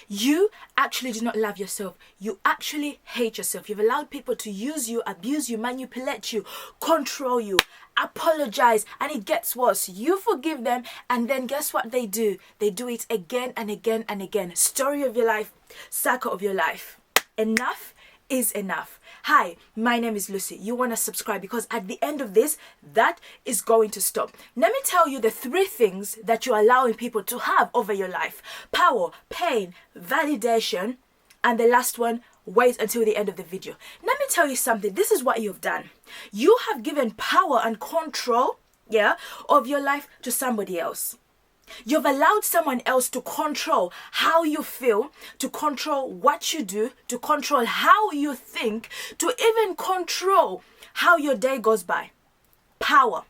You actually do not love yourself. You actually hate yourself. You've allowed people to use you, abuse you, manipulate you, control you, apologize, and it gets worse. You forgive them, and then guess what they do? They do it again and again and again. Story of your life, cycle of your life. Enough is enough. Hi, my name is Lucy. You want to subscribe because at the end of this, that is going to stop. Let me tell you the 3 things that you're allowing people to have over your life: power, pain, validation, and the last one, wait until the end of the video. Let me tell you something. This is what you've done. You have given power and control, of your life to somebody else. You've allowed someone else to control how you feel, to control what you do, to control how you think, to even control how your day goes by. Power.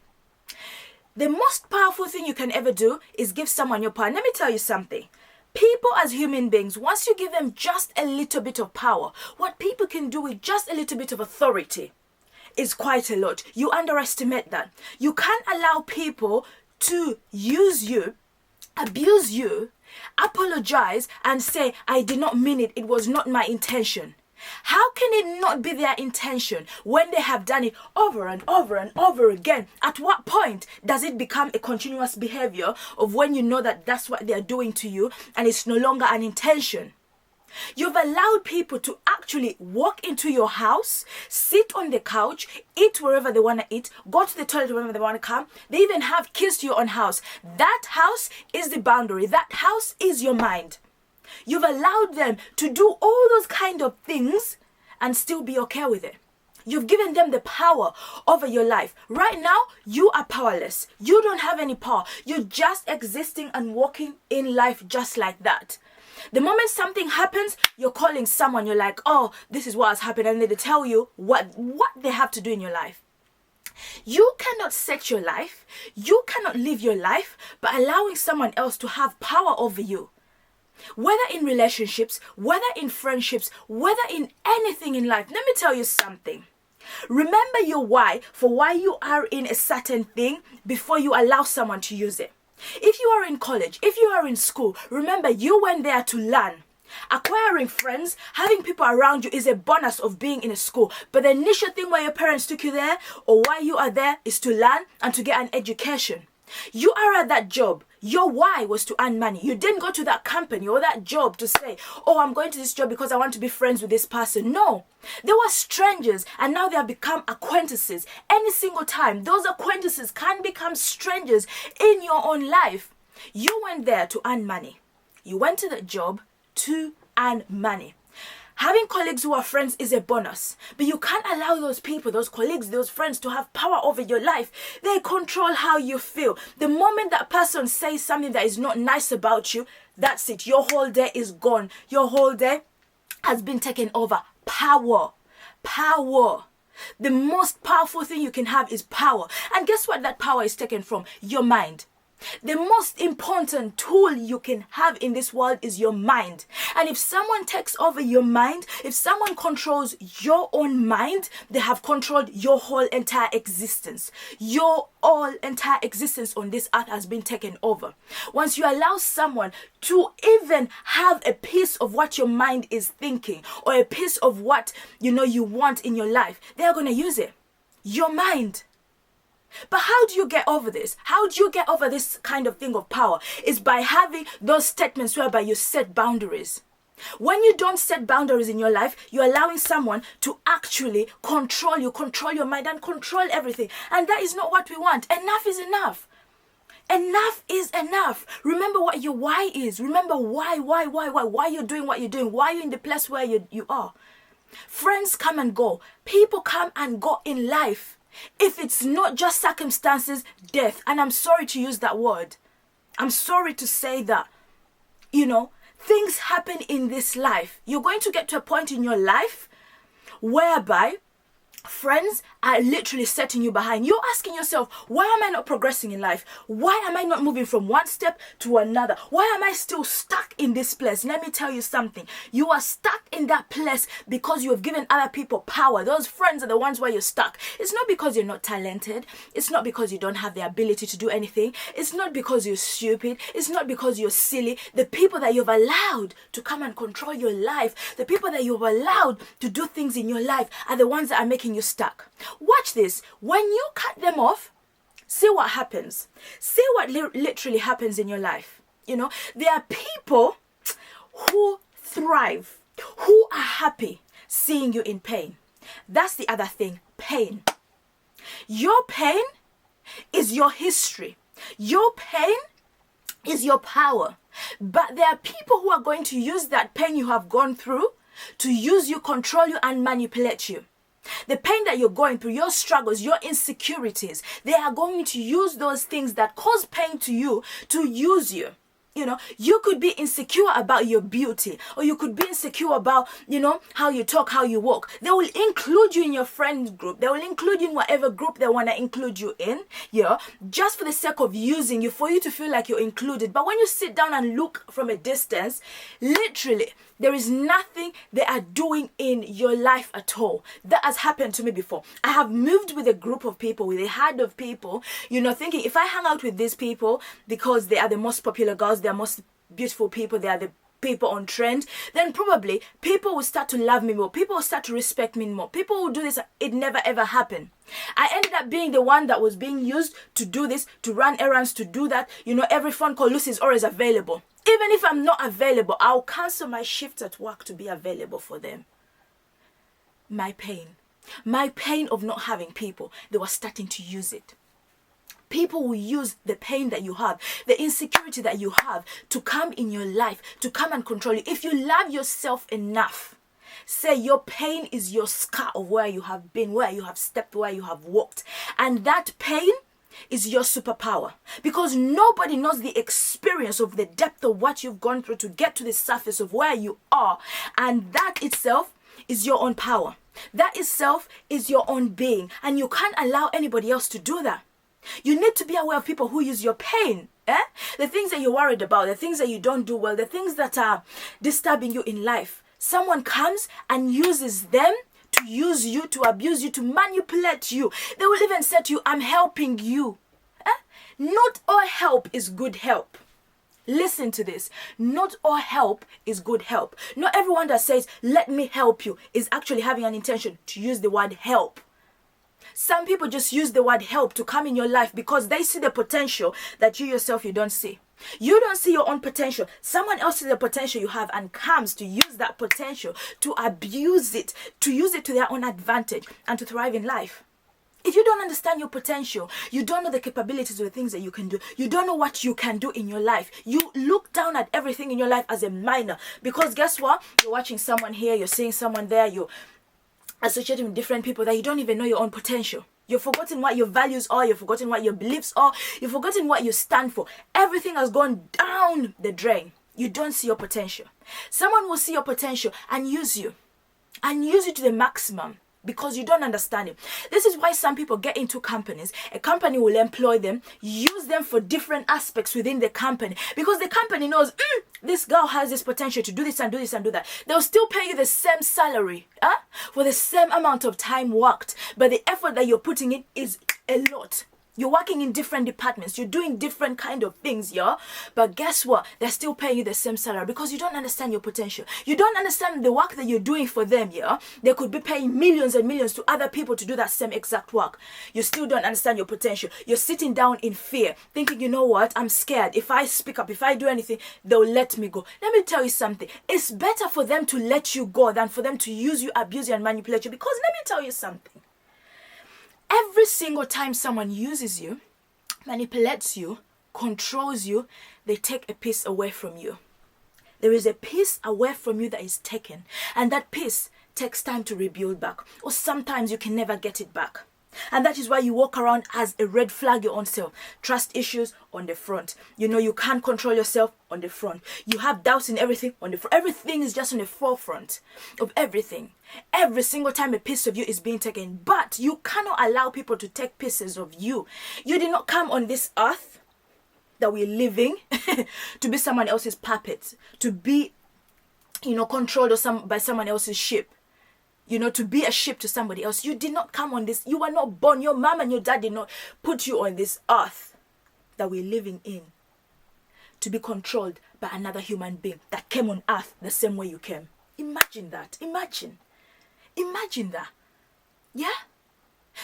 The most powerful thing you can ever do is give someone your power. Let me tell you something. People as human beings, once you give them just a little bit of power, what people can do with just a little bit of authority is quite a lot. You underestimate that. You can't allow people to use you, abuse you, apologize, and say, I did not mean it. It was not my intention. How can it not be their intention when they have done it over and over and over again? At what point does it become a continuous behavior of when you know that that's what they're doing to you and it's no longer an intention? You've allowed people to actually walk into your house, sit on the couch, eat wherever they want to eat, go to the toilet whenever they want to come. They even have keys to your own house. That house is the boundary. That house is your mind. You've allowed them to do all those kind of things and still be okay with it. You've given them the power over your life. Right now, you are powerless. You don't have any power. You're just existing and walking in life just like that. The moment something happens, you're calling someone. You're like, oh, this is what has happened. And they tell you what they have to do in your life. You cannot set your life. You cannot live your life by allowing someone else to have power over you. Whether in relationships, whether in friendships, whether in anything in life. Let me tell you something. Remember your why for why you are in a certain thing before you allow someone to use it. If you are in college, if you are in school, remember you went there to learn. Acquiring friends, having people around you is a bonus of being in a school. But the initial thing why your parents took you there or why you are there is to learn and to get an education. You are at that job. Your why was to earn money. You didn't go to that company or that job to say, oh, I'm going to this job because I want to be friends with this person. No, they were strangers and now they have become acquaintances. Any single time, those acquaintances can become strangers in your own life. You went there to earn money. You went to that job to earn money. Having colleagues who are friends is a bonus, but you can't allow those people, those colleagues, those friends to have power over your life. They control how you feel. The moment that person says something that is not nice about you, that's it. Your whole day is gone. Your whole day has been taken over. Power. Power. The most powerful thing you can have is power. And guess what that power is taken from? Your mind. The most important tool you can have in this world is your mind. And if someone takes over your mind, if someone controls your own mind, they have controlled your whole entire existence. Your whole entire existence on this earth has been taken over. Once you allow someone to even have a piece of what your mind is thinking or a piece of what you want in your life, they're going to use it. Your mind. But how do you get over this? How do you get over this kind of thing of power? It's by having those statements whereby you set boundaries. When you don't set boundaries in your life, you're allowing someone to actually control you, control your mind and control everything. And that is not what we want. Enough is enough. Enough is enough. Remember what your why is. Remember why you're doing what you're doing. Why you're in the place where you are. Friends come and go. People come and go in life. If it's not just circumstances, death. And I'm sorry to use that word. I'm sorry to say that. Things happen in this life. You're going to get to a point in your life whereby friends are literally setting you behind. You're asking yourself, why am I not progressing in life? Why am I not moving from one step to another? Why am I still stuck in this place? Let me tell you something. You are stuck in that place because you have given other people power. Those friends are the ones where you're stuck. It's not because you're not talented. It's not because you don't have the ability to do anything. It's not because you're stupid. It's not because you're silly. The people that you've allowed to come and control your life, the people that you've allowed to do things in your life are the ones that are making you stuck. Watch this. When you cut them off, see what happens. See what literally happens in your life. You know, there are people who thrive, who are happy seeing you in pain. That's the other thing, pain. Your pain is your history. Your pain is your power. But there are people who are going to use that pain you have gone through to use you, control you, and manipulate you. The pain that you're going through, your struggles, your insecurities, they are going to use those things that cause pain to you to use you. You know, you could be insecure about your beauty, or you could be insecure about, you know, how you talk, how you walk. They will include you in your friend group. They will include you in whatever group they want to include you in, yeah, just for the sake of using you, for you to feel like you're included. But when you sit down and look from a distance, literally, there is nothing they are doing in your life at all. That has happened to me before. I have moved with a group of people, with a herd of people, you know, thinking if I hang out with these people because they are the most popular girls, they are most beautiful people, they are the people on trend, then probably people will start to love me more. People will start to respect me more. People will do this. It never ever happened. I ended up being the one that was being used to do this, to run errands, to do that. You know, every phone call, Lucy's always available. Even if I'm not available, I'll cancel my shift at work to be available for them. My pain of not having people, they were starting to use it. People will use the pain that you have, the insecurity that you have, to come in your life, to come and control you. If you love yourself enough, say your pain is your scar of where you have been, where you have stepped, where you have walked. And that pain is your superpower, because nobody knows the experience of the depth of what you've gone through to get to the surface of where you are. And that itself is your own power. That itself is your own being. And you can't allow anybody else to do that. You need to be aware of people who use your pain. The things that you're worried about, the things that you don't do well, the things that are disturbing you in life. Someone comes and uses them to use you, to abuse you, to manipulate you. They will even say to you, I'm helping you. Not all help is good help. Listen to this. Not all help is good help. Not everyone that says, let me help you, is actually having an intention to use the word help. Some people just use the word help to come in your life because they see the potential that you yourself, you don't see. You don't see your own potential. Someone else sees the potential you have and comes to use that potential, to abuse it, to use it to their own advantage and to thrive in life. If you don't understand your potential, you don't know the capabilities of the things that you can do, you don't know what you can do in your life, you look down at everything in your life as a minor. Because guess what? You're watching someone here, you're seeing someone there, you're associating with different people that you don't even know your own potential. You've forgotten what your values are. You've forgotten what your beliefs are. You've forgotten what you stand for. Everything has gone down the drain. You don't see your potential. Someone will see your potential and use you to the maximum because you don't understand it. This is why some people get into companies. A company will employ them, use them for different aspects within the company because the company knows this girl has this potential to do this and do this and do that. They'll still pay you the same salary for the same amount of time worked, but the effort that you're putting in is a lot. You're working in different departments. You're doing different kind of things, yeah? But guess what? They're still paying you the same salary because you don't understand your potential. You don't understand the work that you're doing for them, yeah? They could be paying millions and millions to other people to do that same exact work. You still don't understand your potential. You're sitting down in fear, thinking, you know what? I'm scared. If I speak up, if I do anything, they'll let me go. Let me tell you something. It's better for them to let you go than for them to use you, abuse you, and manipulate you. Because let me tell you something. Every single time someone uses you, manipulates you, controls you, they take a piece away from you. There is a piece away from you that is taken. And that piece takes time to rebuild back. Or sometimes you can never get it back. And that is why you walk around as a red flag your own self. Trust issues on the front. You can't control yourself on the front. You have doubts in everything on the front. Everything is just on the forefront of everything. Every single time a piece of you is being taken. But you cannot allow people to take pieces of you. You did not come on this earth that we're living to be someone else's puppet. To be, controlled by someone else's ship. To be a ship to somebody else. You did not come on this. You were not born. Your mom and your dad did not put you on this earth that we're living in to be controlled by another human being that came on earth the same way you came. Imagine that. Imagine that. Yeah?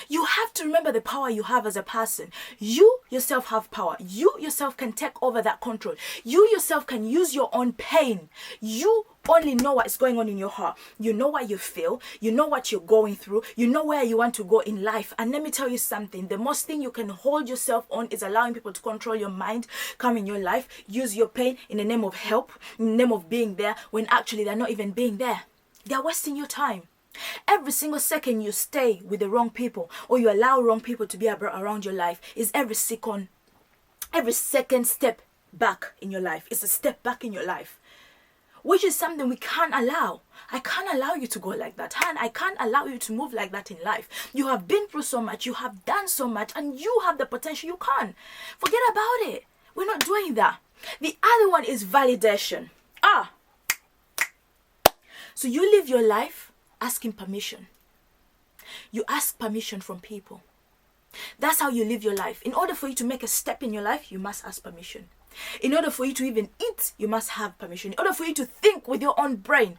You have to remember the power you have as a person. You yourself have power. You yourself can take over that control. You yourself can use your own pain. You only know what is going on in your heart. You know what you feel. You know what you're going through. You know where you want to go in life. And let me tell you something. The most thing you can hold yourself on is allowing people to control your mind, come in your life, use your pain in the name of help, in the name of being there, when actually they're not even being there. They're wasting your time. Every single second you stay with the wrong people or you allow wrong people to be around your life is every second step back in your life. It's a step back in your life, which is something we can't allow. I can't allow you to go like that. Han, I can't allow you to move like that in life. You have been through so much. You have done so much and you have the potential. You can't. Forget about it. We're not doing that. The other one is validation. So you live your life asking permission. You ask permission from people. That's how you live your life. In order for you to make a step in your life, you must ask permission. In order for you to even eat, you must have permission. In order for you to think with your own brain,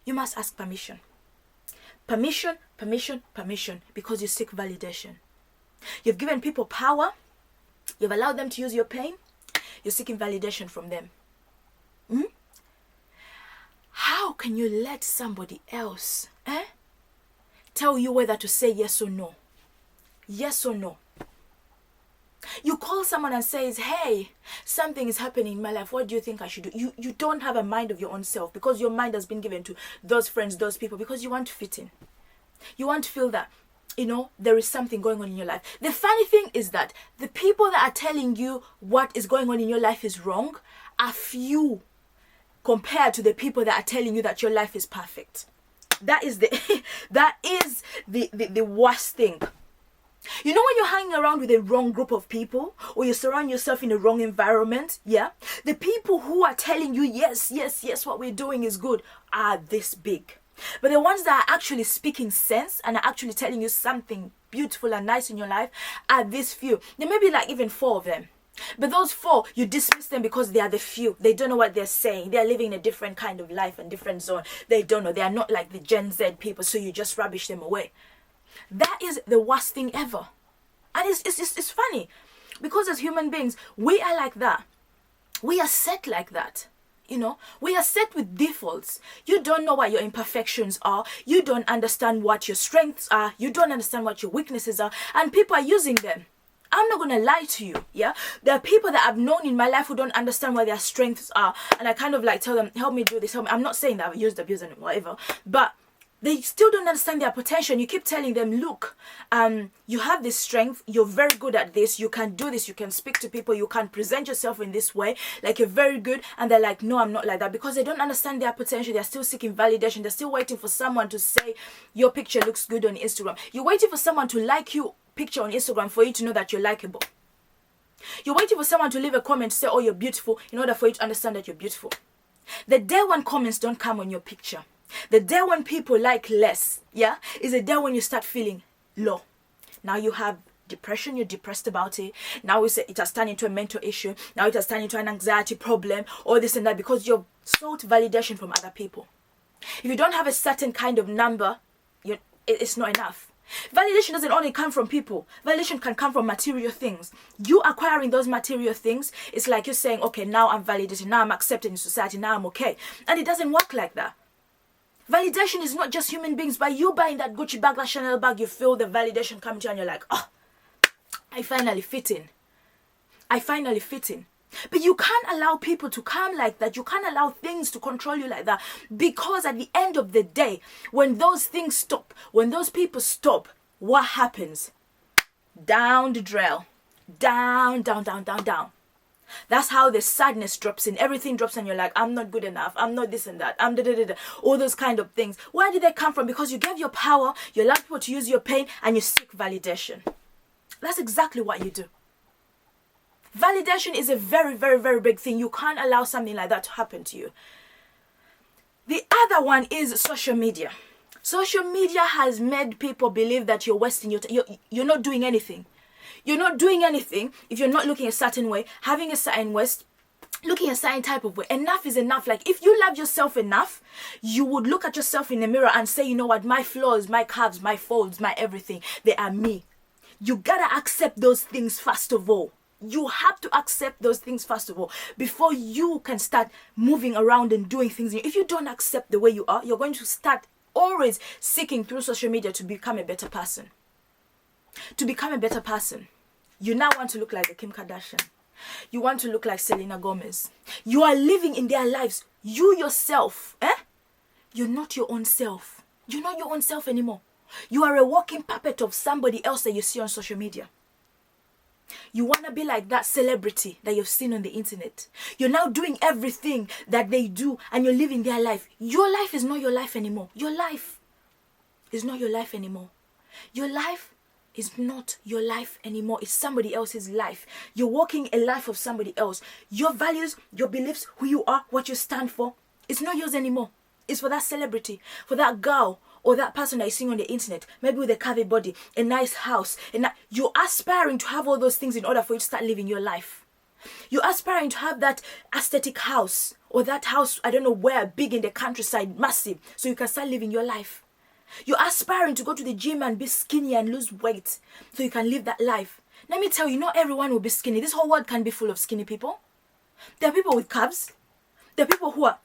you must ask permission. Permission, because you seek validation. You've given people power. You've allowed them to use your pain. You're seeking validation from them. How can you let somebody else tell you whether to say yes or no? Yes or no? You call someone and says, hey, something is happening in my life. What do you think I should do? You don't have a mind of your own self because your mind has been given to those friends, those people, because you want to fit in. You want to feel that, there is something going on in your life. The funny thing is that the people that are telling you what is going on in your life is wrong are few compared to the people that are telling you that your life is perfect. That is the worst thing. When you're hanging around with the wrong group of people or you surround yourself in the wrong environment, the people who are telling you yes, what we're doing is good are this big. But the ones that are actually speaking sense and are actually telling you something beautiful and nice in your life are this few. There may be like even 4 of them. But those 4, you dismiss them because they are the few. They don't know what they're saying. They're living in a different kind of life and different zone. They don't know. They are not like the Gen Z people, so you just rubbish them away. That is the worst thing ever. And it's funny because as human beings, we are like that. We are set like that. We are set with defaults. You don't know what your imperfections are. You don't understand what your strengths are. You don't understand what your weaknesses are. And people are using them. I'm not going to lie to you, There are people that I've known in my life who don't understand what their strengths are. And I kind of like tell them, help me do this, help me. I'm not saying that I've used, abused, and whatever. But they still don't understand their potential. You keep telling them, look, you have this strength. You're very good at this. You can do this. You can speak to people. You can present yourself in this way. Like you're very good. And they're like, no, I'm not like that. Because they don't understand their potential. They're still seeking validation. They're still waiting for someone to say, your picture looks good on Instagram. You're waiting for someone to like you picture on Instagram for you to know that you're likable. You're waiting for someone to leave a comment to say, oh, you're beautiful, in order for you to understand that you're beautiful. The day when comments don't come on your picture, the day when people like less, is the day when you start feeling low. Now you have depression, you're depressed about it. Now it has turned into a mental issue. Now it has turned into an anxiety problem, all this and that, because you've sought validation from other people. If you don't have a certain kind of number, it's not enough. Validation doesn't only come from people. Validation can come from material things. You acquiring those material things, it's like you're saying, okay, now I'm validated, now I'm accepted in society, now I'm okay. And it doesn't work like that. Validation is not just human beings. By you buying that Gucci bag, that Chanel bag, you feel the validation coming to you and you're like, oh, I finally fit in. But you can't allow people to come like that. You can't allow things to control you like that. Because at the end of the day, when those things stop, when those people stop, what happens? Down the drail. Down, down, down, down, down. That's how the sadness drops in. Everything drops and you're like, I'm not good enough. I'm not this and that. I'm da da da da. All those kind of things. Where did they come from? Because you gave your power, you allow people to use your pain, and you seek validation. That's exactly what you do. Validation is a very, very, very big thing. You can't allow something like that to happen to you. The other one is social media. Social media has made people believe that you're wasting your time. You're not doing anything. You're not doing anything if you're not looking a certain way, having a certain waist, looking a certain type of way. Enough is enough. Like, if you love yourself enough, you would look at yourself in the mirror and say, you know what, my flaws, my curves, my folds, my everything, they are me. You gotta accept those things first of all. You have to accept those things first of all before you can start moving around and doing things. If you don't accept the way you are, you're going to start always seeking through social media to become a better person. To become a better person. You now want to look like the Kim Kardashian. You want to look like Selena Gomez. You are living in their lives. You yourself, you're not your own self. You're not your own self anymore. You are a walking puppet of somebody else that you see on social media. You want to be like that celebrity that you've seen on the internet. You're now doing everything that they do and you're living their life. Your life is not your life anymore. Your life is not your life anymore. Your life is not your life anymore. It's somebody else's life. You're walking a life of somebody else. Your values, your beliefs, who you are, what you stand for, it's not yours anymore. It's for that celebrity, for that girl or that person that you see on the internet, maybe with a curvy body, a nice house. You're aspiring to have all those things in order for you to start living your life. You're aspiring to have that aesthetic house or that house, I don't know where, big in the countryside, massive, so you can start living your life. You're aspiring to go to the gym and be skinny and lose weight so you can live that life. Let me tell you, not everyone will be skinny. This whole world can be full of skinny people. There are people with curves. There are people who are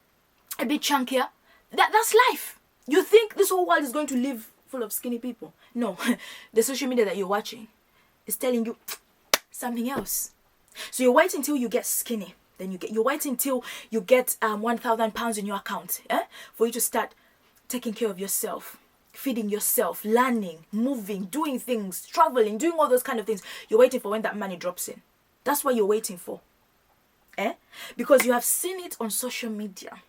a bit chunkier. That's life. You think this whole world is going to live full of skinny people? No. The social media that you're watching is telling you something else. So you're waiting until you get skinny. Then you're waiting until you get 1,000 pounds in your account, for you to start taking care of yourself, feeding yourself, learning, moving, doing things, traveling, doing all those kind of things. You're waiting for when that money drops in. That's what you're waiting for. Because you have seen it on social media.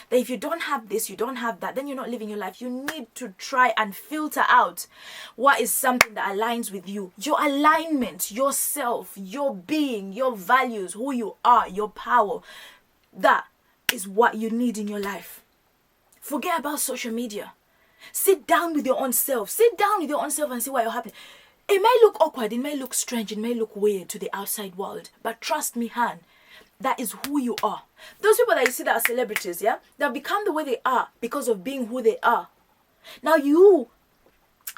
That if you don't have this, you don't have that, then you're not living your life. You need to try and filter out what is something that aligns with you. Your alignment, yourself, your being, your values, who you are, your power. That is what you need in your life. Forget about social media. Sit down with your own self. Sit down with your own self and see what you're happening. It may look awkward, it may look strange, it may look weird to the outside world. But trust me, Han, that is who you are. Those people that you see that are celebrities, they have become the way they are because of being who they are. Now you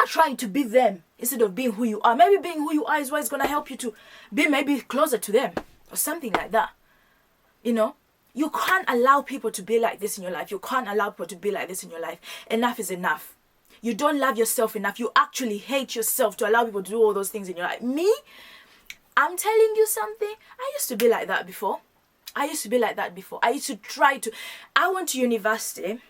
are trying to be them instead of being who you are. Maybe being who you are is what is going to help you to be maybe closer to them or something like that. You can't allow people to be like this in your life. You can't allow people to be like this in your life. Enough is enough. You don't love yourself enough. You actually hate yourself to allow people to do all those things in your life. Me, I'm telling you something. I used to be like that before. I used to try to. I went to university.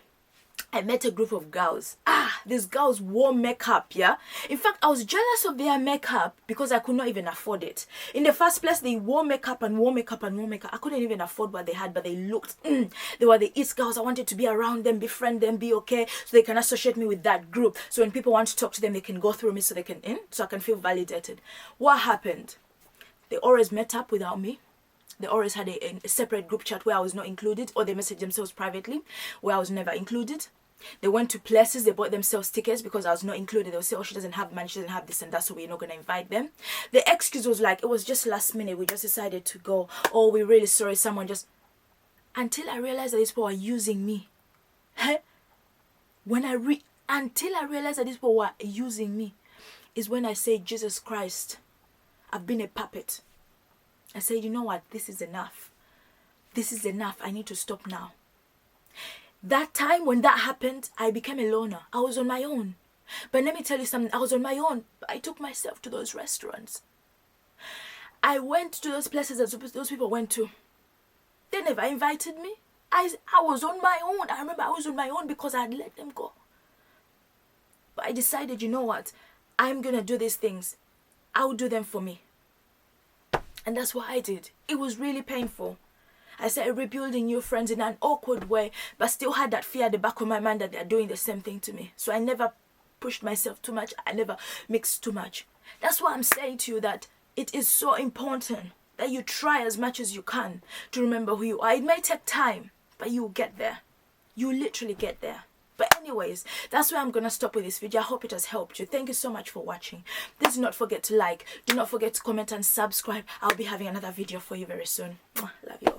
I met a group of girls. These girls wore makeup, In fact, I was jealous of their makeup because I could not even afford it. In the first place, they wore makeup and wore makeup and wore makeup. I couldn't even afford what they had, but they looked, they were the it girls. I wanted to be around them, befriend them, be okay, so they can associate me with that group. So when people want to talk to them, they can go through me so they can, so I can feel validated. What happened? They always met up without me. They always had a separate group chat where I was not included, or they messaged themselves privately where I was never included. They went to places, they bought themselves tickets because I was not included. They would say, oh, she doesn't have money, she doesn't have this and that, so we're not going to invite them. The excuse was like, it was just last minute, we just decided to go. Oh, we're really sorry, someone just... Until I realized that these people are using me. Until I realized that these people were using me, is when I say, Jesus Christ, I've been a puppet. I said, you know what, this is enough. This is enough, I need to stop now. That time when that happened, I became a loner. I was on my own. But let me tell you something, I was on my own. I took myself to those restaurants. I went to those places that those people went to. They never invited me. I was on my own. I remember I was on my own because I had let them go. But I decided, you know what, I'm gonna do these things, I'll do them for me. And that's what I did. It was really painful. I started rebuilding new friends in an awkward way, but still had that fear at the back of my mind that they're doing the same thing to me. So I never pushed myself too much. I never mixed too much. That's why I'm saying to you that it is so important that you try as much as you can to remember who you are. It may take time, but you will get there. You will literally get there. But anyways, that's where I'm going to stop with this video. I hope it has helped you. Thank you so much for watching. Please do not forget to like. Do not forget to comment and subscribe. I'll be having another video for you very soon. Love you.